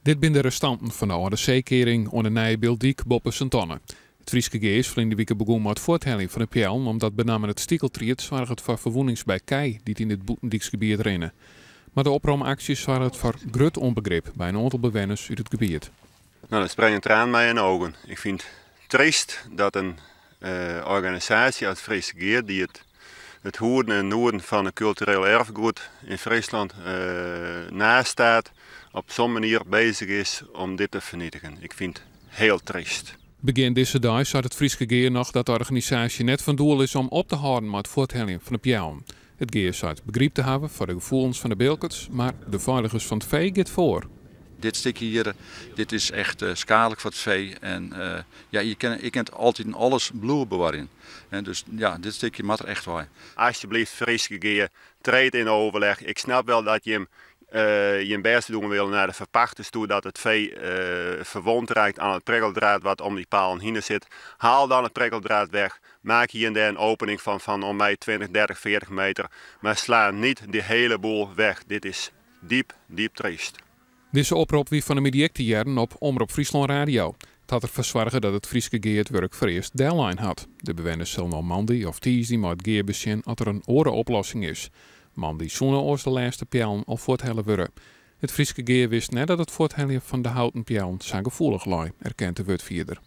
Dit zijn de restanten van de oude zeekering onder de nieuwe Bildiek boven Sint-Anne. Het Frieske Geest verleden week begon met het voorthelling van de pjellen, omdat benamelijk het stiekeltriet zorgt het voor verwoenings bij kei die in dit boetendieksgebied rennen. Maar de oproomacties waren het voor grut onbegrip bij een aantal bewoners uit het gebied. Nou, dat springt een traan mij in de ogen. Ik vind het triest dat een organisatie als Frieske Geest, die het hoeden en noorden van het cultureel erfgoed in Friesland nastaat, op zo'n manier bezig is om dit te vernietigen. Ik vind het heel triest. Begin deze dag zei het Frieske Geer nog dat de organisatie net van doel is om op te houden met het voorthelling van de pjellen. Het Geer zei het begrip te hebben voor de gevoelens van de bilkers, maar de veiligers van het vee gaat voor. Dit stukje hier, dit is echt schadelijk voor het vee. En ja, je kent altijd alles bloemen bewaren. En dus ja, dit stukje moet er echt bij. Alsjeblieft, Frieske Geer, treed in overleg. Ik snap wel dat je je best doen wil naar de verpachters toe, dat het vee verwond raakt aan het prikkeldraad wat om die palen heen zit. Haal dan het prikkeldraad weg. Maak hier en daar een opening van om mij 20, 30, 40 meter. Maar sla niet die hele boel weg. Dit is diep, diep triest. Deze oproep wie van de mediacte jaren op Omroep Friesland Radio. Het had ervoor zorgen dat het Frieske Geer het werk voor eerst deadline had. De bewoners zullen al maandag of dinsdag maar het Geer bezien als er een orenoplossing is. Maandag zonnen oors de laatste pjellen al voorthellen worden. Het Frieske Geer wist net dat het voorthellen van de houten pjellen zijn gevoelig lag, erkent de woordvoerder.